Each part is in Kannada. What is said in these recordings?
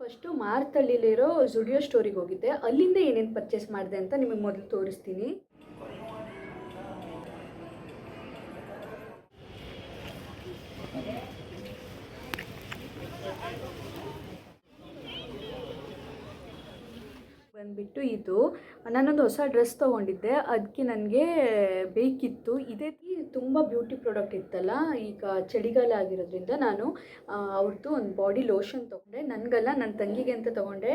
ಫಸ್ಟು ಮಾರ್ತಳ್ಳಿಲಿರೋ ಜುಡಿಯೋ ಸ್ಟೋರಿಗೆ ಹೋಗಿದ್ದೆ. ಅಲ್ಲಿಂದ ಏನೇನು ಪರ್ಚೇಸ್ ಮಾಡಿದೆ ಅಂತ ನಿಮಗೆ ಮೊದಲು ತೋರಿಸ್ತೀನಿ. ಬಂದುಬಿಟ್ಟು ಇದು ನಾನೊಂದು ಹೊಸ ಡ್ರೆಸ್ ತೊಗೊಂಡಿದ್ದೆ, ಅದಕ್ಕೆ ನನಗೆ ಬೇಕಿತ್ತು. ಇದೇ ತುಂಬ ಬ್ಯೂಟಿ ಪ್ರಾಡಕ್ಟ್ ಇತ್ತಲ್ಲ, ಈಗ ಚಳಿಗಾಲ ಆಗಿರೋದ್ರಿಂದ ನಾನು ಅವ್ರದ್ದು ಒಂದು ಬಾಡಿ ಲೋಷನ್ ತೊಗೊಂಡೆ. ನನಗಲ್ಲ, ನನ್ನ ತಂಗಿಗೆ ಅಂತ ತೊಗೊಂಡೆ.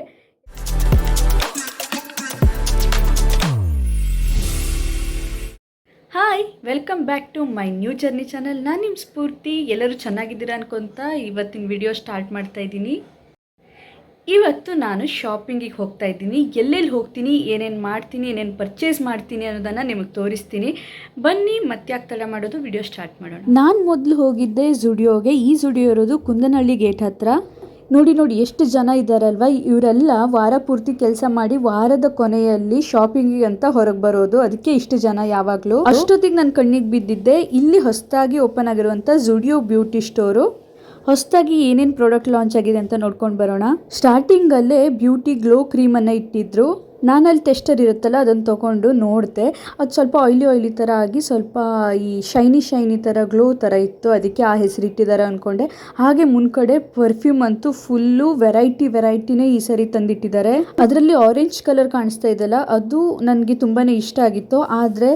Hi, welcome back to my new journey channel. ನಾನು ನಿಮ್ಮ ಸ್ಫೂರ್ತಿ. ಎಲ್ಲರೂ ಚೆನ್ನಾಗಿದ್ದೀರಾ ಅನ್ಕೊತ ಇವತ್ತಿನ ವಿಡಿಯೋ ಸ್ಟಾರ್ಟ್ ಮಾಡ್ತಾ ಇದ್ದೀನಿ. ಇವತ್ತು ನಾನು ಶಾಪಿಂಗಿಗೆ ಹೋಗ್ತಾ ಇದ್ದೀನಿ. ಎಲ್ಲೆಲ್ಲಿ ಹೋಗ್ತೀನಿ, ಏನೇನು ಮಾಡ್ತೀನಿ, ಏನೇನು ಪರ್ಚೇಸ್ ಮಾಡ್ತೀನಿ ಅನ್ನೋದನ್ನು ನಿಮಗೆ ತೋರಿಸ್ತೀನಿ. ಬನ್ನಿ, ಮತ್ತೆ ಯಾಕೆ ತಡ ಮಾಡೋದು, ವಿಡಿಯೋ ಸ್ಟಾರ್ಟ್ ಮಾಡೋಣ. ನಾನು ಮೊದಲು ಹೋಗಿದ್ದೆ ಜುಡಿಯೋಗೆ. ಈ ಜುಡಿಯೋ ಇರೋದು ಕುಂದನಹಳ್ಳಿ ಗೇಟ್ ಹತ್ರ. ನೋಡಿ ಎಷ್ಟು ಜನ ಇದ್ದಾರಲ್ವ. ಇವರೆಲ್ಲ ವಾರ ಪೂರ್ತಿ ಕೆಲಸ ಮಾಡಿ ವಾರದ ಕೊನೆಯಲ್ಲಿ ಶಾಪಿಂಗಿಗೆ ಅಂತ ಹೊರಗೆ ಬರೋದು. ಅದಕ್ಕೆ ಇಷ್ಟು ಜನ ಯಾವಾಗಲೂ. ಅಷ್ಟೊತ್ತಿಗೆ ನನ್ನ ಕಣ್ಣಿಗೆ ಬಿದ್ದಿದ್ದೆ ಇಲ್ಲಿ ಹೊಸದಾಗಿ ಓಪನ್ ಆಗಿರುವಂಥ ಜುಡಿಯೋ ಬ್ಯೂಟಿ ಸ್ಟೋರು. ಹೊಸದಾಗಿ ಏನೇನು ಪ್ರಾಡಕ್ಟ್ ಲಾಂಚ್ ಆಗಿದೆ ಅಂತ ನೋಡ್ಕೊಂಡು ಬರೋಣ. ಸ್ಟಾರ್ಟಿಂಗಲ್ಲೇ ಬ್ಯೂಟಿ ಗ್ಲೋ ಕ್ರೀಮನ್ನು ಇಟ್ಟಿದ್ರು. ನಾನಲ್ಲಿ ಟೆಸ್ಟರ್ ಇರುತ್ತಲ್ಲ, ಅದನ್ನು ತೊಗೊಂಡು ನೋಡಿದೆ. ಅದು ಸ್ವಲ್ಪ ಆಯ್ಲಿ ಥರ ಆಗಿ ಸ್ವಲ್ಪ ಈ ಶೈನಿ ಥರ ಗ್ಲೋ ಥರ ಇತ್ತು. ಅದಕ್ಕೆ ಆ ಹೆಸರು ಇಟ್ಟಿದ್ದಾರೆ ಅಂದ್ಕೊಂಡೆ. ಹಾಗೆ ಮುಂದ್ಗಡೆ ಪರ್ಫ್ಯೂಮ್ ಅಂತೂ ಫುಲ್ಲು ವೆರೈಟಿನೇ ಈ ಸರಿ ತಂದಿಟ್ಟಿದ್ದಾರೆ. ಅದರಲ್ಲಿ ಆರೆಂಜ್ ಕಲರ್ ಕಾಣಿಸ್ತಾ ಇದೆಯಲ್ಲ, ಅದು ನನಗೆ ತುಂಬಾ ಇಷ್ಟ ಆಗಿತ್ತು. ಆದರೆ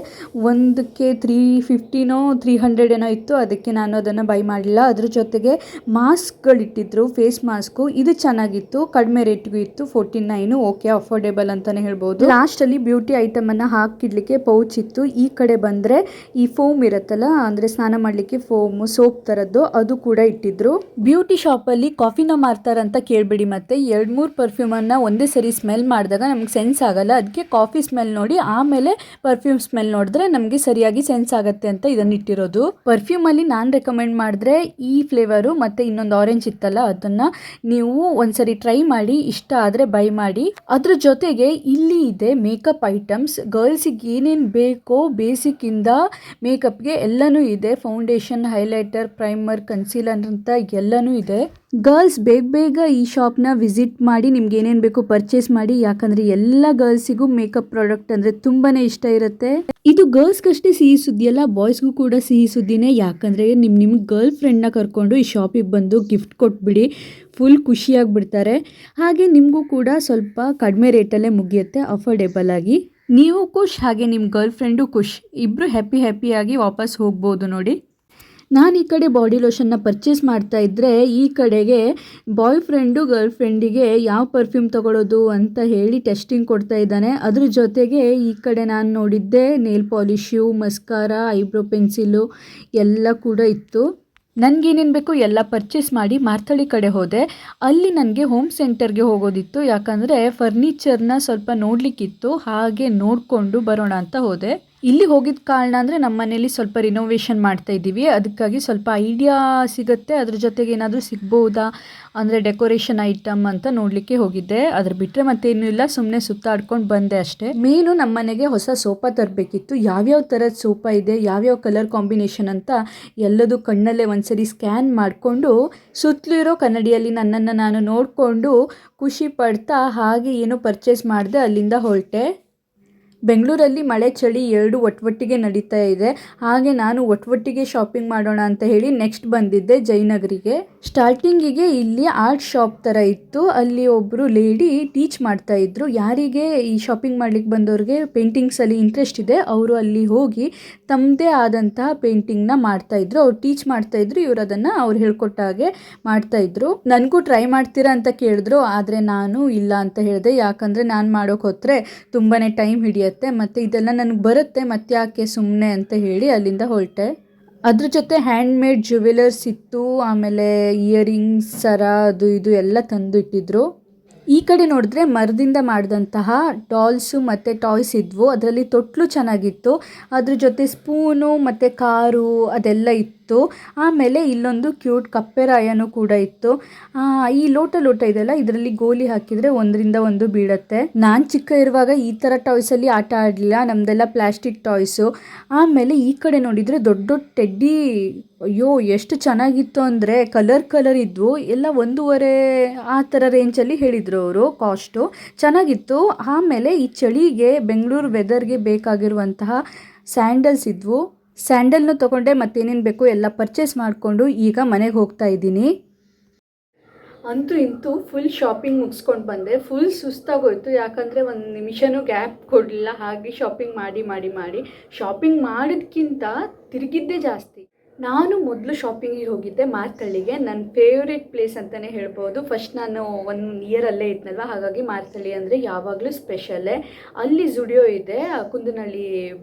ಒಂದಕ್ಕೆ 350 300 ಇತ್ತು. ಅದಕ್ಕೆ ನಾನು ಅದನ್ನು ಬೈ ಮಾಡಲಿಲ್ಲ. ಅದ್ರ ಜೊತೆಗೆ ಮಾಸ್ಕ್ಗಳಿಟ್ಟಿದ್ರು, ಫೇಸ್ ಮಾಸ್ಕು. ಇದು ಚೆನ್ನಾಗಿತ್ತು, ಕಡಿಮೆ ರೇಟ್ಗೂ ಇತ್ತು. 49. ಓಕೆ, ಅಫೋರ್ಡೆಬಲ್ ಅಂತ ಹೇಳ್ಬೋದು. ಲಾಸ್ಟ್ ಅಲ್ಲಿ ಬ್ಯೂಟಿ ಐಟಮ್ ಅನ್ನ ಹಾಕಿಡ್ಲಿಕ್ಕೆ ಪೌಚ್ ಇತ್ತು. ಈ ಕಡೆ ಬಂದ್ರೆ ಈ ಫೋಮ್ ಇರುತ್ತಲ್ಲ, ಅಂದ್ರೆ ಸ್ನಾನ ಮಾಡ್ಲಿಕ್ಕೆ ಫೋಮ್ ಸೋಪ್ ತರದ್ದು, ಅದು ಕೂಡ ಇಟ್ಟಿದ್ರು. ಬ್ಯೂಟಿ ಶಾಪ್ ಅಲ್ಲಿ ಕಾಫಿನ ಮಾರ್ತಾರಂತ ಕೇಳ್ಬಿಡಿ. ಮತ್ತೆ 2-3 ಪರ್ಫ್ಯೂಮ್ ಅನ್ನ ಒಂದೇ ಸರಿ ಸ್ಮೆಲ್ ಮಾಡಿದಾಗ ನಮ್ಗೆ ಸೆನ್ಸ್ ಆಗಲ್ಲ. ಅದಕ್ಕೆ ಕಾಫಿ ಸ್ಮೆಲ್ ನೋಡಿ ಆಮೇಲೆ ಪರ್ಫ್ಯೂಮ್ ಸ್ಮೆಲ್ ನೋಡಿದ್ರೆ ನಮ್ಗೆ ಸರಿಯಾಗಿ ಸೆನ್ಸ್ ಆಗತ್ತೆ ಅಂತ ಇದನ್ನ ಇಟ್ಟಿರೋದು. ಪರ್ಫ್ಯೂಮ್ ಅಲ್ಲಿ ನಾನ್ ರೆಕಮೆಂಡ್ ಮಾಡಿದ್ರೆ ಈ ಫ್ಲೇವರು ಮತ್ತೆ ಇನ್ನೊಂದು ಆರೆಂಜ್ ಇತ್ತಲ್ಲ, ಅದನ್ನ ನೀವು ಒಂದ್ಸರಿ ಟ್ರೈ ಮಾಡಿ, ಇಷ್ಟ ಆದ್ರೆ ಬೈ ಮಾಡಿ. ಅದ್ರ ಜೊತೆಗೆ ಇಲ್ಲಿ ಇದೆ ಮೇಕಪ್ ಐಟಮ್ಸ್. ಗರ್ಲ್ಸಿಗೆ ಏನೇನು ಬೇಕೋ ಬೇಸಿಕ್ ಇಂದ ಮೇಕಪ್ಗೆ ಎಲ್ಲನೂ ಇದೆ. ಫೌಂಡೇಶನ್, ಹೈಲೈಟರ್, ಪ್ರೈಮರ್, ಕನ್ಸೀಲರ್ ಅಂತ ಎಲ್ಲನೂ ಇದೆ. ಗರ್ಲ್ಸ್ ಬೇಗ ಈ ಶಾಪ್ನ ವಿಸಿಟ್ ಮಾಡಿ ನಿಮ್ಗೆ ಏನೇನು ಬೇಕು ಪರ್ಚೇಸ್ ಮಾಡಿ. ಯಾಕಂದ್ರೆ ಎಲ್ಲ ಗರ್ಲ್ಸಿಗೂ ಮೇಕಪ್ ಪ್ರಾಡಕ್ಟ್ ಅಂದ್ರೆ ತುಂಬಾನೇ ಇಷ್ಟ ಇರುತ್ತೆ. ಇದು ಗರ್ಲ್ಸ್ಗಷ್ಟೇ ಸಿಹಿ ಸುದ್ದಿ ಅಲ್ಲ, ಬಾಯ್ಸ್ಗೂ ಕೂಡ ಸಿಹಿ ಸುದ್ದಿನೇ. ಯಾಕಂದ್ರೆ ನಿಮ್ಮ ಗರ್ಲ್ ಫ್ರೆಂಡ್ನ ಕರ್ಕೊಂಡು ಈ ಶಾಪಿಗೆ ಬಂದು ಗಿಫ್ಟ್ ಕೊಟ್ಬಿಡಿ, ಫುಲ್ ಖುಷಿಯಾಗಿಬಿಡ್ತಾರೆ. ಹಾಗೆ ನಿಮಗೂ ಕೂಡ ಸ್ವಲ್ಪ ಕಡಿಮೆ ರೇಟಲ್ಲೇ ಮುಗಿಯುತ್ತೆ, ಅಫೋರ್ಡೆಬಲ್ ಆಗಿ. ನೀವು ಖುಷ್, ಹಾಗೆ ನಿಮ್ಮ ಗರ್ಲ್ ಫ್ರೆಂಡು ಖುಷ್, ಇಬ್ಬರು ಹ್ಯಾಪಿಯಾಗಿ ವಾಪಸ್ ಹೋಗ್ಬೋದು. ನೋಡಿ, ನಾನು ಈ ಕಡೆ ಬಾಡಿ ಲೋಷನ್ನ ಪರ್ಚೇಸ್ ಮಾಡ್ತಾ ಇದ್ದರೆ ಈ ಕಡೆಗೆ ಬಾಯ್ ಫ್ರೆಂಡು ಗರ್ಲ್ ಫ್ರೆಂಡಿಗೆ ಯಾವ ಪರ್ಫ್ಯೂಮ್ ತೊಗೊಳ್ಳೋದು ಅಂತ ಹೇಳಿ ಟೆಸ್ಟಿಂಗ್ ಕೊಡ್ತಾ ಇದ್ದಾನೆ. ಅದ್ರ ಜೊತೆಗೆ ಈ ಕಡೆ ನಾನು ನೋಡಿದ್ದೆ ನೇಲ್ ಪಾಲಿಶು, ಮಸ್ಕಾರಾ, ಐಬ್ರೋ ಪೆನ್ಸಿಲು ಎಲ್ಲ ಕೂಡ ಇತ್ತು. ನನಗೇನೇನು ಬೇಕು ಎಲ್ಲ ಪರ್ಚೇಸ್ ಮಾಡಿ ಮಾರ್ತಳ್ಳಿ ಕಡೆ ಹೋದೆ. ಅಲ್ಲಿ ನನಗೆ ಹೋಮ್ ಸೆಂಟರ್ಗೆ ಹೋಗೋದಿತ್ತು. ಯಾಕಂದರೆ ಫರ್ನಿಚರ್ನ ಸ್ವಲ್ಪ ನೋಡಲಿಕ್ಕಿತ್ತು. ಹಾಗೆ ನೋಡಿಕೊಂಡು ಬರೋಣ ಅಂತ ಹೋದೆ. ಇಲ್ಲಿ ಹೋಗಿದ್ದ ಕಾರಣ ಅಂದರೆ ನಮ್ಮ ಮನೇಲಿ ಸ್ವಲ್ಪ ರಿನೋವೇಷನ್ ಮಾಡ್ತಾ ಇದ್ದೀವಿ. ಅದಕ್ಕಾಗಿ ಸ್ವಲ್ಪ ಐಡಿಯಾ ಸಿಗುತ್ತೆ. ಅದ್ರ ಜೊತೆಗೆ ಏನಾದರೂ ಸಿಗ್ಬೋದಾ ಅಂದರೆ ಡೆಕೋರೇಷನ್ ಐಟಮ್ ಅಂತ ನೋಡಲಿಕ್ಕೆ ಹೋಗಿದ್ದೆ. ಅದ್ರ ಬಿಟ್ಟರೆ ಮತ್ತೇನೂ ಇಲ್ಲ, ಸುಮ್ಮನೆ ಸುತ್ತಾಡ್ಕೊಂಡು ಬಂದೆ ಅಷ್ಟೇ. ಮೇನು ನಮ್ಮ ಮನೆಗೆ ಹೊಸ ಸೋಫಾ ತರಬೇಕಿತ್ತು. ಯಾವ್ಯಾವ ಥರದ ಸೋಫಾ ಇದೆ, ಯಾವ್ಯಾವ ಕಲರ್ ಕಾಂಬಿನೇಷನ್ ಅಂತ ಎಲ್ಲದೂ ಕಣ್ಣಲ್ಲೇ ಒಂದ್ಸರಿ ಸ್ಕ್ಯಾನ್ ಮಾಡಿಕೊಂಡು ಸುತ್ತಲೂ ಇರೋ ಕನ್ನಡಿಯಲ್ಲಿ ನನ್ನನ್ನು ನಾನು ನೋಡಿಕೊಂಡು ಖುಷಿ ಪಡ್ತಾ ಹಾಗೆ ಏನೋ ಪರ್ಚೇಸ್ ಮಾಡಿದೆ. ಅಲ್ಲಿಂದ ಹೊರಟೆ. ಬೆಂಗಳೂರಲ್ಲಿ ಮಳೆ ಚಳಿ ಎರಡು ಒಟ್ಟೊಟ್ಟಿಗೆ ನಡೀತಾ ಇದೆ. ಹಾಗೆ ನಾನು ಒಟ್ಟೊಟ್ಟಿಗೆ ಶಾಪಿಂಗ್ ಮಾಡೋಣ ಅಂತ ಹೇಳಿ ನೆಕ್ಸ್ಟ್ ಬಂದಿದ್ದೆ ಜಯನಗರಿಗೆ. ಸ್ಟಾರ್ಟಿಂಗಿಗೆ ಇಲ್ಲಿ ಆರ್ಟ್ ಶಾಪ್ ಥರ ಇತ್ತು. ಅಲ್ಲಿ ಒಬ್ಬರು ಲೇಡಿ ಟೀಚ್ ಮಾಡ್ತಾ ಇದ್ರು. ಯಾರಿಗೆ ಈ ಶಾಪಿಂಗ್ ಮಾಡ್ಲಿಕ್ಕೆ ಬಂದವ್ರಿಗೆ ಪೇಂಟಿಂಗ್ಸಲ್ಲಿ ಇಂಟ್ರೆಸ್ಟ್ ಇದೆ, ಅವರು ಅಲ್ಲಿ ಹೋಗಿ ತಮ್ಮದೇ ಆದಂತಹ ಪೇಂಟಿಂಗ್ನ ಮಾಡ್ತಾಯಿದ್ರು. ಅವ್ರು ಟೀಚ್ ಮಾಡ್ತಾಯಿದ್ರು, ಇವರು ಅದನ್ನು ಅವ್ರು ಹೇಳ್ಕೊಟ್ಟ ಹಾಗೆ ಮಾಡ್ತಾಯಿದ್ರು. ನನಗೂ ಟ್ರೈ ಮಾಡ್ತೀರಾ ಅಂತ ಕೇಳಿದ್ರು, ಆದರೆ ನಾನು ಇಲ್ಲ ಅಂತ ಹೇಳಿದೆ. ಯಾಕಂದರೆ ನಾನು ಮಾಡೋಕೆ ಹೋದರೆ ತುಂಬಾ ಟೈಮ್ ಹಿಡಿಯುತ್ತೆ, ಮತ್ತು ಇದೆಲ್ಲ ನನಗೆ ಬರುತ್ತೆ, ಮತ್ತೆ ಯಾಕೆ ಸುಮ್ಮನೆ ಅಂತ ಹೇಳಿ ಅಲ್ಲಿಂದ ಹೊರಟೆ. ಅದ್ರ ಜೊತೆ ಹ್ಯಾಂಡ್ ಮೇಡ್ ಜ್ಯುವೆಲರ್ಸ್ ಇತ್ತು. ಆಮೇಲೆ ಇಯರಿಂಗ್ಸ್, ಸರ, ಅದು ಇದು ಎಲ್ಲ ತಂದು ಇಟ್ಟಿದ್ರು. ಈ ಕಡೆ ನೋಡಿದ್ರೆ ಮರದಿಂದ ಮಾಡಿದಂತಹ ಡಾಲ್ಸು ಮತ್ತು ಟಾಯ್ಸ್ ಇದ್ವು. ಅದರಲ್ಲಿ ತೊಟ್ಲು ಚೆನ್ನಾಗಿತ್ತು. ಅದ್ರ ಜೊತೆ ಸ್ಪೂನು ಮತ್ತು ಕಾರು ಅದೆಲ್ಲ ಇತ್ತು. ಇತ್ತು. ಆಮೇಲೆ ಇಲ್ಲೊಂದು ಕ್ಯೂಟ್ ಕಪ್ಪೆರಾಯನೂ ಕೂಡ ಇತ್ತು. ಈ ಲೋಟ ಇದೆಯಲ್ಲ, ಇದರಲ್ಲಿ ಗೋಲಿ ಹಾಕಿದರೆ ಒಂದರಿಂದ ಒಂದು ಬೀಳತ್ತೆ. ನಾನು ಚಿಕ್ಕ ಇರುವಾಗ ಈ ಥರ ಟಾಯ್ಸಲ್ಲಿ ಆಟ ಆಡಲಿಲ್ಲ, ನಮ್ಮದೆಲ್ಲ ಪ್ಲಾಸ್ಟಿಕ್ ಟಾಯ್ಸು. ಆಮೇಲೆ ಈ ಕಡೆ ನೋಡಿದರೆ ದೊಡ್ಡ ದೊಡ್ಡ ಟೆಡ್ಡಿ, ಅಯ್ಯೋ ಎಷ್ಟು ಚೆನ್ನಾಗಿತ್ತು ಅಂದರೆ ಕಲರ್ ಇದ್ವು ಎಲ್ಲ. 1.5 ಆ ಥರ ರೇಂಜಲ್ಲಿ ಹೇಳಿದರು ಅವರು ಕಾಸ್ಟು. ಚೆನ್ನಾಗಿತ್ತು. ಆಮೇಲೆ ಈ ಚಳಿಗೆ ಬೆಂಗಳೂರು ವೆದರ್ಗೆ ಬೇಕಾಗಿರುವಂತಹ ಸ್ಯಾಂಡಲ್ಸ್ ಇದ್ವು. ಸ್ಯಾಂಡಲ್ನು ತೊಗೊಂಡೆ, ಮತ್ತೇನೇನು ಬೇಕು ಎಲ್ಲ ಪರ್ಚೇಸ್ ಮಾಡಿಕೊಂಡು ಈಗ ಮನೆಗೆ ಹೋಗ್ತಾ ಇದ್ದೀನಿ. ಅಂತೂ ಇಂತೂ ಫುಲ್ ಶಾಪಿಂಗ್ ಮುಗಿಸ್ಕೊಂಡು ಬಂದೆ. ಫುಲ್ ಸುಸ್ತಾಗೋಯ್ತು, ಯಾಕಂದರೆ ಒಂದು ನಿಮಿಷನೂ ಗ್ಯಾಪ್ ಕೊಡಲಿಲ್ಲ. ಹಾಗೆ ಶಾಪಿಂಗ್ ಮಾಡಿ ಶಾಪಿಂಗ್ ಮಾಡೋದಕ್ಕಿಂತ ತಿರುಗಿದ್ದೇ ಜಾಸ್ತಿ. ನಾನು ಮೊದಲು ಶಾಪಿಂಗಿಗೆ ಹೋಗಿದ್ದೆ ಮಾರ್ತಳ್ಳಿಗೆ. ನನ್ನ ಫೇವ್ರೇಟ್ ಪ್ಲೇಸ್ ಅಂತಲೇ ಹೇಳ್ಬೋದು. ಫಸ್ಟ್ ನಾನು 1 ಇಯರ್ ಅಲ್ಲೇ ಇದ್ನಲ್ವ, ಹಾಗಾಗಿ ಮಾರ್ತಳ್ಳಿ ಅಂದರೆ ಯಾವಾಗಲೂ ಸ್ಪೆಷಲ್ಲೇ. ಅಲ್ಲಿ ಜುಡಿಯೋ ಇದೆ ಕುಂದನಹಳ್ಳಿ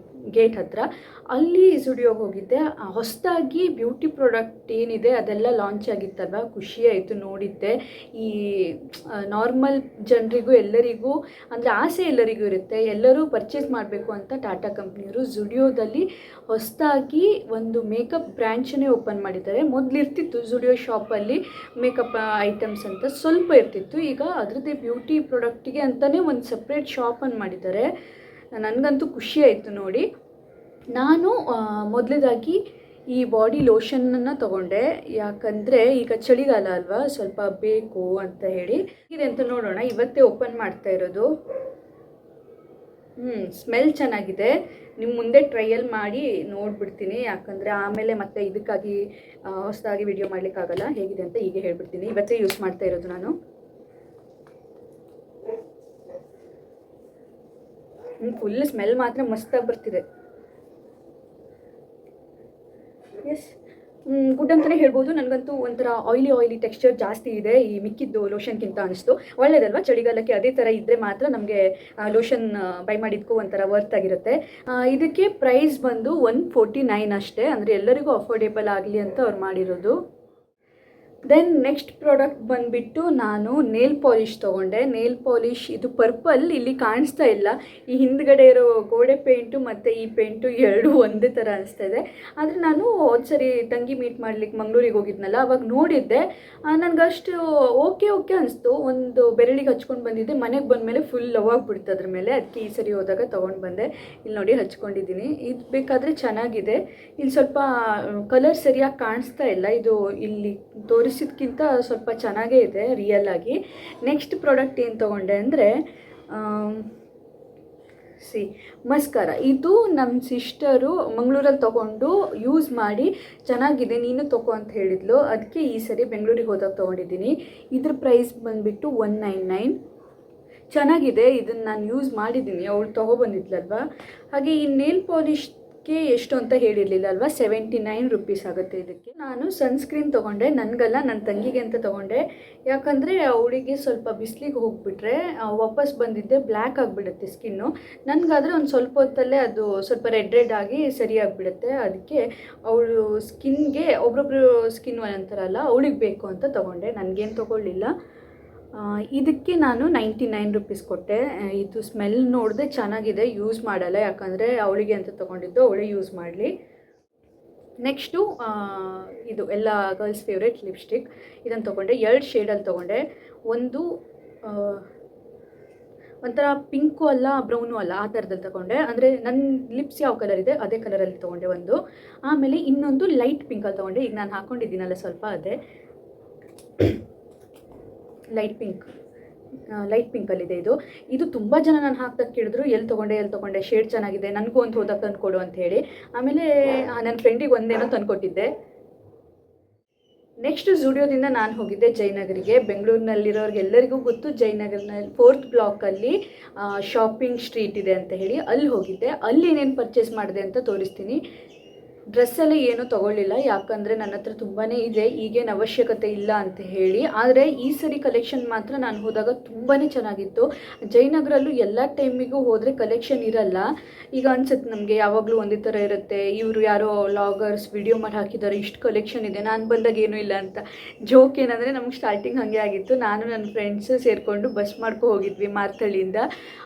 ಗೇಟ್ ಹತ್ರ, ಅಲ್ಲಿ ಜುಡಿಯೋಗೆ ಹೋಗಿದ್ದೆ. ಹೊಸದಾಗಿ ಬ್ಯೂಟಿ ಪ್ರಾಡಕ್ಟ್ ಏನಿದೆ ಅದೆಲ್ಲ ಲಾಂಚ್ ಆಗಿತ್ತಲ್ವ, ಖುಷಿಯಾಯಿತು ನೋಡಿದ್ದೆ. ಈ ನಾರ್ಮಲ್ ಜನರಿಗೂ ಎಲ್ಲರಿಗೂ ಅಂದರೆ ಆಸೆ ಎಲ್ಲರಿಗೂ ಇರುತ್ತೆ, ಎಲ್ಲರೂ ಪರ್ಚೇಸ್ ಮಾಡಬೇಕು ಅಂತ ಟಾಟಾ ಕಂಪ್ನಿಯವರು ಜುಡಿಯೋದಲ್ಲಿ ಹೊಸದಾಗಿ ಒಂದು ಮೇಕಪ್ ಬ್ರ್ಯಾಂಚನ್ನೇ ಓಪನ್ ಮಾಡಿದ್ದಾರೆ. ಮೊದಲಿರ್ತಿತ್ತು ಜುಡಿಯೋ ಶಾಪಲ್ಲಿ ಮೇಕಪ್ ಐಟಮ್ಸ್ ಅಂತ ಸ್ವಲ್ಪ ಇರ್ತಿತ್ತು, ಈಗ ಅದರದ್ದೇ ಬ್ಯೂಟಿ ಪ್ರಾಡಕ್ಟಿಗೆ ಅಂತಲೇ ಒಂದು ಸಪ್ರೇಟ್ ಶಾಪನ್ನು ಮಾಡಿದ್ದಾರೆ. ನನಗಂತೂ ಖುಷಿ ಆಯಿತು ನೋಡಿ. ನಾನು ಮೊದಲೇದಾಗಿ ಈ ಬಾಡಿ ಲೋಷನನ್ನು ತೊಗೊಂಡೆ, ಯಾಕಂದರೆ ಈಗ ಚಳಿಗಾಲ ಅಲ್ವಾ, ಸ್ವಲ್ಪ ಬೇಕು ಅಂತ ಹೇಳಿ. ಇದೆ ಅಂತ ನೋಡೋಣ, ಇವತ್ತೇ ಓಪನ್ ಮಾಡ್ತಾ ಇರೋದು. ಸ್ಮೆಲ್ ಚೆನ್ನಾಗಿದೆ. ನಿಮ್ಮ ಮುಂದೆ ಟ್ರಯಲ್ ಮಾಡಿ ನೋಡಿಬಿಡ್ತೀನಿ, ಯಾಕಂದರೆ ಆಮೇಲೆ ಮತ್ತೆ ಇದಕ್ಕಾಗಿ ಹೊಸದಾಗಿ ವಿಡಿಯೋ ಮಾಡಲಿಕ್ಕಾಗಲ್ಲ. ಹೇಗಿದೆ ಅಂತ ಹೀಗೆ ಹೇಳ್ಬಿಡ್ತೀನಿ. ಇವತ್ತೇ ಯೂಸ್ ಮಾಡ್ತಾ ಇರೋದು ನಾನು. ಫುಲ್ ಸ್ಮೆಲ್ ಮಾತ್ರ ಮಸ್ತಾಗಿ ಬರ್ತಿದೆ. ಎಸ್, ಗುಡ್ ಅಂತಲೇ ಹೇಳ್ಬೋದು. ನನಗಂತೂ ಒಂಥರ ಆಯಿಲಿ ಟೆಕ್ಸ್ಚರ್ ಜಾಸ್ತಿ ಇದೆ ಈ ಮಿಕ್ಕಿದ್ದು ಲೋಷನ್ಗಿಂತ ಅನಿಸ್ತು. ಒಳ್ಳೆಯದಲ್ವಾ ಚಳಿಗಾಲಕ್ಕೆ, ಅದೇ ಥರ ಇದ್ದರೆ ಮಾತ್ರ ನಮಗೆ ಲೋಷನ್ ಬೈ ಮಾಡಿದ್ದಕ್ಕೂ ಒಂಥರ ವರ್ತ್ ಆಗಿರುತ್ತೆ. ಇದಕ್ಕೆ ಪ್ರೈಸ್ ಬಂದು 149 ಅಷ್ಟೇ, ಅಂದರೆ ಎಲ್ಲರಿಗೂ ಅಫೋರ್ಡೇಬಲ್ ಆಗಲಿ ಅಂತ ಅವ್ರು ಮಾಡಿರೋದು. ದೆನ್ ನೆಕ್ಸ್ಟ್ ಪ್ರಾಡಕ್ಟ್ ಬಂದುಬಿಟ್ಟು ನಾನು ನೇಲ್ ಪಾಲಿಷ್ ತೊಗೊಂಡೆ. ನೇಲ್ ಪಾಲಿಷ್ ಇದು ಪರ್ಪಲ್, ಇಲ್ಲಿ ಕಾಣಿಸ್ತಾ ಇಲ್ಲ. ಈ ಹಿಂದ್ಗಡೆ ಇರೋ ಗೋಡೆ ಪೇಂಟು ಮತ್ತು ಈ ಪೇಂಟು ಎರಡೂ ಒಂದೇ ಥರ ಅನಿಸ್ತಾ ಇದೆ. ಆದರೆ ನಾನು ಒಂದು ಸರಿ ತಂಗಿ ಮೀಟ್ ಮಾಡ್ಲಿಕ್ಕೆ ಮಂಗಳೂರಿಗೆ ಹೋಗಿದ್ನಲ್ಲ, ಅವಾಗ ನೋಡಿದ್ದೆ. ನನಗಷ್ಟು ಓಕೆ ಅನಿಸ್ತು. ಒಂದು ಬೆರಳಿಗೆ ಹಚ್ಕೊಂಡು ಬಂದಿದ್ದೆ, ಮನೆಗೆ ಬಂದಮೇಲೆ ಫುಲ್ ಲವ್ ಆಗಿಬಿಡ್ತು ಅದ್ರ ಮೇಲೆ. ಅದಕ್ಕೆ ಈ ಸರಿ ಹೋದಾಗ ತೊಗೊಂಡು ಬಂದೆ. ಇಲ್ಲಿ ನೋಡಿ ಹಚ್ಕೊಂಡಿದ್ದೀನಿ. ಇದು ಬೇಕಾದರೆ ಚೆನ್ನಾಗಿದೆ. ಇಲ್ಲಿ ಸ್ವಲ್ಪ ಕಲರ್ ಸರಿಯಾಗಿ ಕಾಣಿಸ್ತಾ ಇಲ್ಲ, ಇದು ಇಲ್ಲಿ ತೋರಿಸಿದ್ಕಿಂತ ಸ್ವಲ್ಪ ಚೆನ್ನಾಗೇ ಇದೆ ರಿಯಲ್ ಆಗಿ. ನೆಕ್ಸ್ಟ್ ಪ್ರಾಡಕ್ಟ್ ಏನು ತೊಗೊಂಡೆ ಅಂದರೆ ಮಸ್ಕಾರ. ಇದು ನಮ್ಮ ಸಿಸ್ಟರು ಮಂಗಳೂರಲ್ಲಿ ತೊಗೊಂಡು ಯೂಸ್ ಮಾಡಿ ಚೆನ್ನಾಗಿದೆ, ನೀನು ತೊಗೊ ಅಂತ ಹೇಳಿದ್ಲು. ಅದಕ್ಕೆ ಈ ಸರಿ ಬೆಂಗಳೂರಿಗೆ ಹೋದಾಗ ತೊಗೊಂಡಿದ್ದೀನಿ. ಇದ್ರ ಪ್ರೈಸ್ ಬಂದುಬಿಟ್ಟು 199. ಚೆನ್ನಾಗಿದೆ, ಇದನ್ನು ನಾನು ಯೂಸ್ ಮಾಡಿದ್ದೀನಿ, ಅವಳು ತೊಗೊಬಂದಿದ್ಲಲ್ವ. ಹಾಗೆ ಈ ನೇಲ್ ಪಾಲಿಶ್ಗೆ ಎಷ್ಟು ಅಂತ ಹೇಳಿರಲಿಲ್ಲ ಅಲ್ವಾ, 79 ರುಪೀಸ್ ಆಗುತ್ತೆ ಇದಕ್ಕೆ. ನಾನು ಸನ್ಸ್ಕ್ರೀನ್ ತೊಗೊಂಡೆ, ನನಗಲ್ಲ ನನ್ನ ತಂಗಿಗೆ ಅಂತ ತೊಗೊಂಡೆ. ಯಾಕಂದರೆ ಅವಳಿಗೆ ಸ್ವಲ್ಪ ಬಿಸಿಲಿಗೆ ಹೋಗಿಬಿಟ್ರೆ ವಾಪಸ್ ಬಂದಿದ್ದೆ ಬ್ಲ್ಯಾಕ್ ಆಗಿಬಿಡುತ್ತೆ ಸ್ಕಿನ್ನು. ನನಗಾದರೆ ಒಂದು ಸ್ವಲ್ಪ ಹೊತ್ತಲ್ಲೇ ಅದು ಸ್ವಲ್ಪ ರೆಡ್ ಆಗಿ ಸರಿಯಾಗಿಬಿಡುತ್ತೆ. ಅದಕ್ಕೆ ಅವಳು ಸ್ಕಿನ್ಗೆ, ಒಬ್ರೊಬ್ರು ಸ್ಕಿನ್ ಅಂತಾರಲ್ಲ, ಅವಳಿಗೆ ಬೇಕು ಅಂತ ತೊಗೊಂಡೆ, ನನಗೇನು ತೊಗೊಳ್ಳಿಲ್ಲ. ಇದಕ್ಕೆ ನಾನು 99 ರುಪೀಸ್ ಕೊಟ್ಟೆ. ಇದು ಸ್ಮೆಲ್ ನೋಡಿದೆ ಚೆನ್ನಾಗಿದೆ, ಯೂಸ್ ಮಾಡಲ್ಲ, ಯಾಕಂದರೆ ಅವಳಿಗೆ ಅಂತ ತೊಗೊಂಡಿದ್ದು, ಅವಳೇ ಯೂಸ್ ಮಾಡಲಿ. ನೆಕ್ಸ್ಟು ಇದು ಎಲ್ಲ ಗರ್ಲ್ಸ್ ಫೇವ್ರೇಟ್ ಲಿಪ್ಸ್ಟಿಕ್. ಇದನ್ನು ತೊಗೊಂಡೆ, 2 ಶೇಡಲ್ಲಿ ತೊಗೊಂಡೆ. ಒಂದು ಒಂಥರ ಪಿಂಕು ಅಲ್ಲ ಬ್ರೌನು ಅಲ್ಲ, ಆ ಥರದಲ್ಲಿ ತೊಗೊಂಡೆ. ಅಂದರೆ ನನ್ನ ಲಿಪ್ಸ್ ಯಾವ ಕಲರ್ ಇದೆ ಅದೇ ಕಲರಲ್ಲಿ ತೊಗೊಂಡೆ ಒಂದು. ಆಮೇಲೆ ಇನ್ನೊಂದು ಲೈಟ್ ಪಿಂಕಲ್ಲಿ ತೊಗೊಂಡೆ. ಈಗ ನಾನು ಹಾಕ್ಕೊಂಡಿದ್ದೀನಲ್ಲ ಸ್ವಲ್ಪ ಅದೇ ಲೈಟ್ ಪಿಂಕಲ್ಲಿದೆ ಇದು ತುಂಬ ಜನ ನಾನು ಹಾಕ್ದಾಗ ಕೇಳಿದ್ರು, ಎಲ್ಲಿ ತೊಗೊಂಡೆ, ಶೇಡ್ ಚೆನ್ನಾಗಿದೆ, ನನಗೂ ಒಂದು ಹೋದಾಗ ತಂದುಕೊಡು ಅಂತ ಹೇಳಿ. ಆಮೇಲೆ ನನ್ನ ಫ್ರೆಂಡಿಗೆ ಒಂದೇನೋ ತಂದುಕೊಟ್ಟಿದ್ದೆ. ನೆಕ್ಸ್ಟ್ ಜುಡಿಯೋದಿಂದ ನಾನು ಹೋಗಿದ್ದೆ ಜಯನಗರಿಗೆ. ಬೆಂಗಳೂರಿನಲ್ಲಿರೋರಿಗೆಲ್ಲರಿಗೂ ಗೊತ್ತು, ಜಯನಗರ್ನಲ್ಲಿ 4th ಬ್ಲಾಕಲ್ಲಿ ಶಾಪಿಂಗ್ ಸ್ಟ್ರೀಟ್ ಇದೆ ಅಂತ ಹೇಳಿ, ಅಲ್ಲಿ ಹೋಗಿದ್ದೆ. ಅಲ್ಲಿ ಏನೇನು ಪರ್ಚೇಸ್ ಮಾಡಿದೆ ಅಂತ ತೋರಿಸ್ತೀನಿ. ಡ್ರೆಸ್ಸೆಲ್ಲ ಏನೂ ತೊಗೊಳ್ಳಿಲ್ಲ, ಯಾಕಂದರೆ ನನ್ನ ಹತ್ರ ತುಂಬಾ ಇದೆ, ಈಗೇನು ಅವಶ್ಯಕತೆ ಇಲ್ಲ ಅಂತ ಹೇಳಿ. ಆದರೆ ಈ ಸರಿ ಕಲೆಕ್ಷನ್ ಮಾತ್ರ ನಾನು ಹೋದಾಗ ತುಂಬಾ ಚೆನ್ನಾಗಿತ್ತು. ಜಯನಗರಲ್ಲೂ ಎಲ್ಲ ಟೈಮಿಗೂ ಹೋದರೆ ಕಲೆಕ್ಷನ್ ಇರಲ್ಲ. ಈಗ ಅನ್ಸುತ್ತೆ ನಮಗೆ ಯಾವಾಗಲೂ ಒಂದೇ ಥರ ಇರುತ್ತೆ, ಇವರು ಯಾರೋ ವ್ಲಾಗರ್ಸ್ ವಿಡಿಯೋ ಮಾಡಿ ಹಾಕಿದ್ದಾರೆ, ಇಷ್ಟು ಕಲೆಕ್ಷನ್ ಇದೆ, ನಾನು ಬಂದಾಗ ಏನೂ ಇಲ್ಲ ಅಂತ. ಜೋಕ್ ಏನಂದರೆ ನಮ್ಗೆ ಸ್ಟಾರ್ಟಿಂಗ್ ಹಾಗೆ ಆಗಿತ್ತು. ನಾನು ನನ್ನ ಫ್ರೆಂಡ್ಸ್ ಸೇರಿಕೊಂಡು ಬಸ್ ಮಾಡ್ಕೊ ಹೋಗಿದ್ವಿ ಮಾರ್ತಳ್ಳಿಯಿಂದ.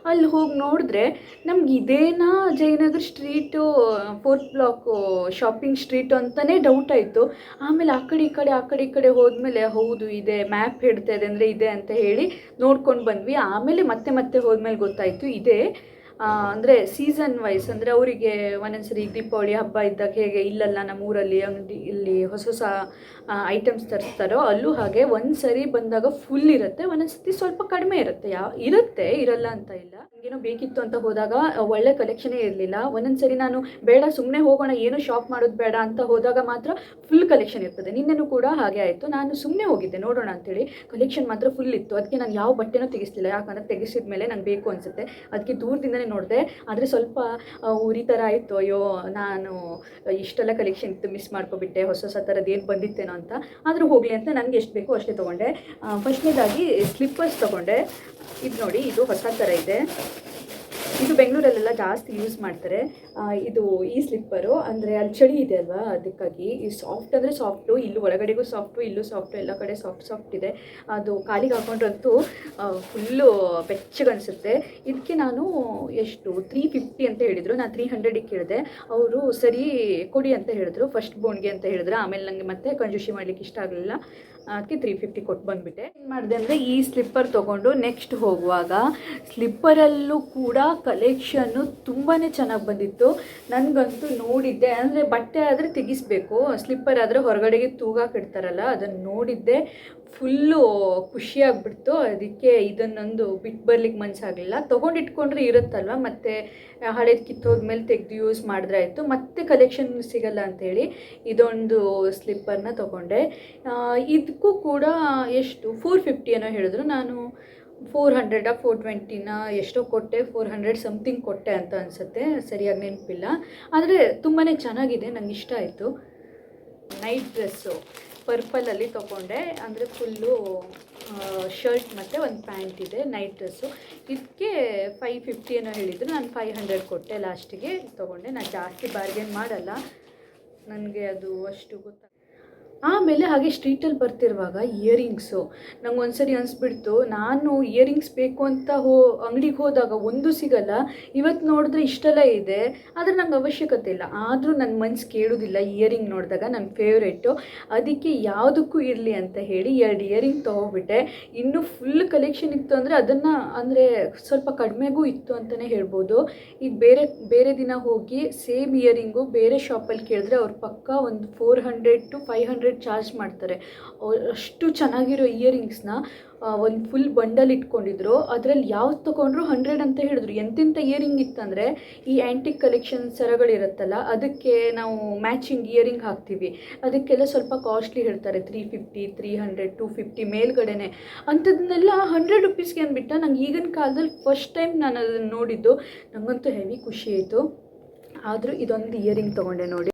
ಅಲ್ಲಿ ಹೋಗಿ ನೋಡಿದ್ರೆ ನಮ್ಗೆ ಇದೇನಾ Jayanagar street 4th block shopping street ಅಂತಲೇ ಡೌಟ್ ಆಯಿತು. ಆಮೇಲೆ ಆ ಕಡೆ ಈ ಕಡೆ ಹೋದ್ಮೇಲೆ ಹೌದು ಇದೆ, ಮ್ಯಾಪ್ ಹೇಳ್ತಾ ಇದೆ ಅಂದರೆ ಇದೆ ಅಂತ ಹೇಳಿ ನೋಡ್ಕೊಂಡು ಬಂದ್ವಿ. ಆಮೇಲೆ ಮತ್ತೆ ಹೋದ್ಮೇಲೆ ಗೊತ್ತಾಯಿತು ಇದೆ. ಅಂದರೆ ಸೀಸನ್ ವೈಸ್, ಅಂದರೆ ಅವರಿಗೆ ಒಂದೊಂದ್ಸರಿ ದೀಪಾವಳಿ ಹಬ್ಬ ಇದ್ದಾಗ ಹೇಗೆ ಇಲ್ಲಲ್ಲ ನಮ್ಮೂರಲ್ಲಿ ಅಂಗಡಿ ಇಲ್ಲಿ ಹೊಸ ಐಟಮ್ಸ್ ತರಿಸ್ತಾರೋ ಅಲ್ಲೂ ಹಾಗೆ ಒಂದು ಸರಿ ಬಂದಾಗ ಫುಲ್ ಇರುತ್ತೆ, ಒಂದೊಂದ್ಸತಿ ಸ್ವಲ್ಪ ಕಡಿಮೆ ಇರುತ್ತೆ. ಇರುತ್ತೆ, ಇರಲ್ಲ ಅಂತ ಇಲ್ಲ. ನನಗೇನೋ ಬೇಕಿತ್ತು ಅಂತ ಹೋದಾಗ ಒಳ್ಳೆ ಕಲೆಕ್ಷನೇ ಇರಲಿಲ್ಲ. ಒಂದೊಂದ್ಸರಿ ನಾನು ಬೇಡ ಸುಮ್ಮನೆ ಹೋಗೋಣ ಏನು ಶಾಪ್ ಮಾಡೋದು ಬೇಡ ಅಂತ ಹೋದಾಗ ಮಾತ್ರ ಫುಲ್ ಕಲೆಕ್ಷನ್ ಇರ್ತದೆ. ನಿನ್ನೆನೂ ಕೂಡ ಹಾಗೆ ಆಯಿತು. ನಾನು ಸುಮ್ಮನೆ ಹೋಗಿದ್ದೆ ನೋಡೋಣ ಅಂತೇಳಿ, ಕಲೆಕ್ಷನ್ ಮಾತ್ರ ಫುಲ್ ಇತ್ತು. ಅದಕ್ಕೆ ನಾನು ಯಾವ ಬಟ್ಟೆನೂ ತೆಗಿಸ್ಲಿಲ್ಲ, ಯಾಕಂದರೆ ತೆಗೆಸಿದ ಮೇಲೆ ನಂಗೆ ಬೇಕು ಅನಿಸುತ್ತೆ. ಅದಕ್ಕೆ ದೂರದಿಂದನೇ ನೋಡಿದೆ. ಆದರೆ ಸ್ವಲ್ಪ ಉರಿ ಥರ ಆಯಿತು, ಅಯ್ಯೋ ನಾನು ಇಷ್ಟೆಲ್ಲ ಕಲೆಕ್ಷನ್ ಇತ್ತು ಮಿಸ್ ಮಾಡ್ಕೊಬಿಟ್ಟೆ, ಹೊಸ ಥರದ್ದು ಏನು ಬಂದಿತ್ತೇನೋ ಅಂತ. ಆದರೂ ಹೋಗಲಿ ಅಂತ ನನಗೆ ಎಷ್ಟು ಬೇಕೋ ಅಷ್ಟೇ ತೊಗೊಂಡೆ. ಫಸ್ಟ್ನೇದಾಗಿ ಸ್ಲಿಪ್ಪರ್ಸ್ ತೊಗೊಂಡೆ. ಇದು ನೋಡಿ, ಇದು ಹೊಸ ಥರ ಇದೆ. ಇದು ಬೆಂಗಳೂರಲ್ಲೆಲ್ಲ ಜಾಸ್ತಿ ಯೂಸ್ ಮಾಡ್ತಾರೆ. ಇದು ಈ ಸ್ಲಿಪ್ಪರು, ಅಂದರೆ ಅಲ್ಲಿ ಚಳಿ ಇದೆ ಅಲ್ವಾ, ಅದಕ್ಕಾಗಿ ಈ ಸಾಫ್ಟ್ ಅಂದರೆ ಸಾಫ್ಟು, ಇಲ್ಲೂ ಒಳಗಡೆಗೂ ಸಾಫ್ಟು, ಇಲ್ಲೂ ಸಾಫ್ಟು, ಎಲ್ಲ ಕಡೆ ಸಾಫ್ಟ್ ಇದೆ. ಅದು ಕಾಲಿಗೆ ಹಾಕೊಂಡ್ರಂತೂ ಫುಲ್ಲು ಬೆಚ್ಚಗನ್ಸುತ್ತೆ. ಇದಕ್ಕೆ ನಾನು ಎಷ್ಟು 350 ಅಂತ ಹೇಳಿದರು. ನಾನು 300ಗೆ ಕೇಳಿದೆ. ಅವರು ಸರಿ ಕೊಡಿ ಅಂತ ಹೇಳಿದ್ರು, ಫಸ್ಟ್ ಬೋನ್ಗೆ ಅಂತ ಹೇಳಿದ್ರು. ಆಮೇಲೆ ನನಗೆ ಮತ್ತೆ ಕಂಜೂಷಿ ಮಾಡಲಿಕ್ಕೆ ಇಷ್ಟ ಆಗಲಿಲ್ಲ, ಅದಕ್ಕೆ 350 ಕೊಟ್ಟು ಬಂದುಬಿಟ್ಟೆ. ಏನು ಮಾಡಿದೆ ಅಂದರೆ ಈ ಸ್ಲಿಪ್ಪರ್ ತೊಗೊಂಡು ನೆಕ್ಸ್ಟ್ ಹೋಗುವಾಗ ಸ್ಲಿಪ್ಪರಲ್ಲೂ ಕೂಡ ಕಲೆಕ್ಷನ್ನು ತುಂಬಾ ಚೆನ್ನಾಗಿ ಬಂದಿತ್ತು. ನನಗಂತೂ ನೋಡಿದ್ದೆ, ಅಂದರೆ ಬಟ್ಟೆ ಆದರೆ ತೆಗಿಸ್ಬೇಕು, ಸ್ಲಿಪ್ಪರ್ ಆದರೆ ಹೊರಗಡೆಗೆ ತೂಗಾಕಿಡ್ತಾರಲ್ಲ, ಅದನ್ನು ನೋಡಿದ್ದೆ ಫುಲ್ಲು ಖುಷಿಯಾಗ್ಬಿಡ್ತು. ಅದಕ್ಕೆ ಇದನ್ನೊಂದು ಬಿಟ್ಟು ಬರ್ಲಿಕ್ಕೆ ಮನಸ್ಸಾಗಲಿಲ್ಲ. ತೊಗೊಂಡಿಟ್ಕೊಂಡ್ರೆ ಇರುತ್ತಲ್ವ, ಮತ್ತು ಹಳೇದು ಕಿತ್ತೋದ್ಮೇಲೆ ತೆಗೆದು ಯೂಸ್ ಮಾಡಿದ್ರೆ ಆಯಿತು, ಮತ್ತೆ ಕಲೆಕ್ಷನ್ ಸಿಗಲ್ಲ ಅಂಥೇಳಿ ಇದೊಂದು ಸ್ಲಿಪ್ಪರ್ನ ತೊಗೊಂಡೆ. ಇದಕ್ಕೂ ಕೂಡ ಎಷ್ಟು 450 ಏನೋ ಹೇಳಿದ್ರು. ನಾನು 400 420 ಎಷ್ಟೋ ಕೊಟ್ಟೆ, 400 ಸಮಥಿಂಗ್ ಕೊಟ್ಟೆ ಅಂತ ಅನಿಸುತ್ತೆ, ಸರಿಯಾಗಿ ನೆನಪಿಲ್ಲ. ಆದರೆ ತುಂಬಾ ಚೆನ್ನಾಗಿದೆ, ನಂಗೆ ಇಷ್ಟ ಆಯಿತು. ನೈಟ್ ಡ್ರೆಸ್ಸು ಪರ್ಪಲಲ್ಲಿ ತೊಗೊಂಡೆ, ಅಂದರೆ ಫುಲ್ಲು ಶರ್ಟ್ ಮತ್ತು ಒಂದು ಪ್ಯಾಂಟ್ ಇದೆ, ನೈಟ್ ಡ್ರೆಸ್ಸು. ಇದಕ್ಕೆ 550 ಏನೋ ಹೇಳಿದರು. ನಾನು 500 ಕೊಟ್ಟೆ ಲಾಸ್ಟಿಗೆ ತೊಗೊಂಡೆ. ನಾನು ಜಾಸ್ತಿ ಬಾರ್ಗೇನ್ ಮಾಡಲ್ಲ, ನನಗೆ ಅದು ಅಷ್ಟು ಗೊತ್ತಾಗ. ಆಮೇಲೆ ಹಾಗೆ ಸ್ಟ್ರೀಟಲ್ಲಿ ಬರ್ತಿರುವಾಗ ಇಯರಿಂಗ್ಸು ನಂಗೆ ಒಂದ್ಸರಿ ಅನಿಸ್ಬಿಡ್ತು, ನಾನು ಇಯರಿಂಗ್ಸ್ ಬೇಕು ಅಂತ ಅಂಗಡಿಗೆ ಹೋದಾಗ ಒಂದು ಸಿಗಲ್ಲ. ಇವತ್ತು ನೋಡಿದ್ರೆ ಇಷ್ಟೆಲ್ಲ ಇದೆ, ಆದರೆ ನಂಗೆ ಅವಶ್ಯಕತೆ ಇಲ್ಲ. ಆದರೂ ನನ್ನ ಮನಸ್ಸು ಕೇಳೋದಿಲ್ಲ. ಇಯರಿಂಗ್ ನೋಡಿದಾಗ ನನ್ನ ಫೇವ್ರೇಟು, ಅದಕ್ಕೆ ಯಾವುದಕ್ಕೂ ಇರಲಿ ಅಂತ ಹೇಳಿ 2 ಇಯರಿಂಗ್ ತೊಗೊಬಿಟ್ಟೆ. ಇನ್ನೂ ಫುಲ್ ಕಲೆಕ್ಷನ್ ಇತ್ತು ಅಂದರೆ ಅದನ್ನು, ಅಂದರೆ ಸ್ವಲ್ಪ ಕಡಿಮೆಗೂ ಇತ್ತು ಅಂತಲೇ ಹೇಳ್ಬೋದು. ಈಗ ಬೇರೆ ದಿನ ಹೋಗಿ ಸೇಮ್ ಇಯರಿಂಗು ಬೇರೆ ಶಾಪಲ್ಲಿ ಕೇಳಿದ್ರೆ ಅವ್ರ ಪಕ್ಕ ಒಂದು 400 to 500 ಚಾರ್ಜ್ ಮಾಡ್ತಾರೆ. ಅಷ್ಟು ಚೆನ್ನಾಗಿರೋ ಇಯರಿಂಗ್ಸ್ನ ಒಂದು ಫುಲ್ ಬಂಡಲ್ ಇಟ್ಕೊಂಡಿದ್ರು. ಅದರಲ್ಲಿ ಯಾವ್ದು ತೊಗೊಂಡ್ರು 100 ಅಂತ ಹೇಳಿದ್ರು. ಎಂತೆಂಥ ಇಯರಿಂಗ್ ಇತ್ತಂದರೆ, ಈ ಆ್ಯಂಟಿಕ್ ಕಲೆಕ್ಷನ್ ಸರಗಳಿರುತ್ತಲ್ಲ, ಅದಕ್ಕೆ ನಾವು ಮ್ಯಾಚಿಂಗ್ ಇಯರಿಂಗ್ ಹಾಕ್ತೀವಿ, ಅದಕ್ಕೆಲ್ಲ ಸ್ವಲ್ಪ ಕಾಸ್ಟ್ಲಿ ಹೇಳ್ತಾರೆ, 350 300 250 ಮೇಲ್ಗಡೆನೆ. ಅಂಥದ್ದನ್ನೆಲ್ಲ 100 ರುಪೀಸ್ಗೆ ಅಂದ್ಬಿಟ್ಟು ನಂಗೆ ಈಗಿನ ಕಾಲದಲ್ಲಿ ಫಸ್ಟ್ ಟೈಮ್ ನಾನು ಅದನ್ನು ನೋಡಿದ್ದು. ನನಗಂತೂ ಹೆವಿ ಖುಷಿ ಆಯಿತು. ಆದರೂ ಇದೊಂದು ಇಯರಿಂಗ್ ತೊಗೊಂಡೆ ನೋಡಿ,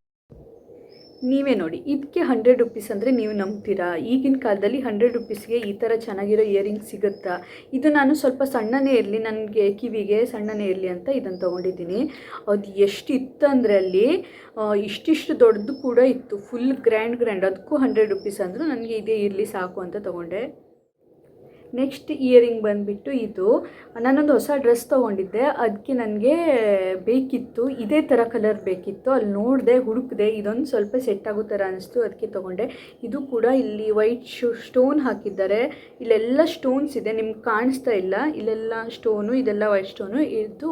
ನೀವೇ ನೋಡಿ. ಇದಕ್ಕೆ 100 ರುಪೀಸ್ ಅಂದರೆ ನೀವು ನಂಬ್ತೀರಾ? ಈಗಿನ ಕಾಲದಲ್ಲಿ 100 ರುಪೀಸ್ಗೆ ಈ ಥರ ಚೆನ್ನಾಗಿರೋ ಇಯರಿಂಗ್ ಸಿಗುತ್ತಾ? ಇದು ನಾನು ಸ್ವಲ್ಪ ಸಣ್ಣನೇ ಇರಲಿ, ನನಗೆ ಕಿವಿಗೆ ಸಣ್ಣನೇ ಇರಲಿ ಅಂತ ಇದನ್ನು ತೊಗೊಂಡಿದ್ದೀನಿ. ಅದು ಎಷ್ಟು ಇತ್ತು ಅಂದರೆ ಅಲ್ಲಿ ಇಷ್ಟಿಷ್ಟು ದೊಡ್ಡದು ಕೂಡ ಇತ್ತು, ಫುಲ್ ಗ್ರ್ಯಾಂಡ್. ಅದಕ್ಕೂ 100 ರುಪೀಸ್ ಅಂದರು. ನನಗೆ ಇದೇ ಇರಲಿ ಸಾಕು ಅಂತ ತೊಗೊಂಡೆ. ನೆಕ್ಸ್ಟ್ ಇಯರಿಂಗ್ ಬಂದುಬಿಟ್ಟು ಇದು, ನಾನೊಂದು ಹೊಸ ಡ್ರೆಸ್ ತೊಗೊಂಡಿದ್ದೆ, ಅದಕ್ಕೆ ನನಗೆ ಬೇಕಿತ್ತು ಇದೇ ಥರ ಕಲರ್ ಬೇಕಿತ್ತು. ಅಲ್ಲಿ ನೋಡಿದೆ, ಹುಡುಕಿದೆ, ಇದೊಂದು ಸ್ವಲ್ಪ ಸೆಟ್ ಆಗೋ ಥರ ಅನ್ನಿಸ್ತು, ಅದಕ್ಕೆ ತೊಗೊಂಡೆ. ಇದು ಕೂಡ ಇಲ್ಲಿ ವೈಟ್ ಸ್ಟೋನ್ ಹಾಕಿದ್ದಾರೆ. ಇಲ್ಲೆಲ್ಲ ಸ್ಟೋನ್ಸ್ ಇದೆ, ನಿಮ್ಗೆ ಕಾಣಿಸ್ತಾ ಇಲ್ಲ, ಇಲ್ಲೆಲ್ಲ ಸ್ಟೋನು, ಇದೆಲ್ಲ ವೈಟ್ ಸ್ಟೋನು. ಇದು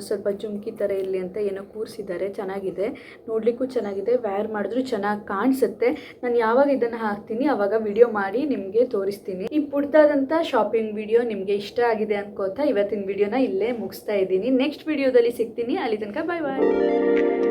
ಸ್ವಲ್ಪ ಜುಮ್ಕಿ ಥರ ಇರಲಿ ಅಂತ ಏನೋ ಕೂರಿಸಿದ್ದಾರೆ. ಚೆನ್ನಾಗಿದೆ, ನೋಡಲಿಕ್ಕೂ ಚೆನ್ನಾಗಿದೆ, ವೇರ್ ಮಾಡಿದ್ರೂ ಚೆನ್ನಾಗಿ ಕಾಣಿಸುತ್ತೆ. ನಾನು ಯಾವಾಗ ಇದನ್ನು ಹಾಕ್ತೀನಿ ಆವಾಗ ವಿಡಿಯೋ ಮಾಡಿ ನಿಮಗೆ ತೋರಿಸ್ತೀನಿ. ಈ ಪುಡ್ದಾದಂಥ ಶಾಪಿಂಗ್ ವಿಡಿಯೋ ನಿಮಗೆ ಇಷ್ಟ ಆಗಿದೆ ಅನ್ಕೋತಾ ಇವತ್ತಿನ ವಿಡಿಯೋನ ಇಲ್ಲೇ ಮುಗಿಸ್ತಾ ಇದ್ದೀನಿ. ನೆಕ್ಸ್ಟ್ ವಿಡಿಯೋದಲ್ಲಿ ಸಿಗ್ತೀನಿ. ಅಲ್ಲಿ ತನಕ ಬಾಯ್ ಬಾಯ್.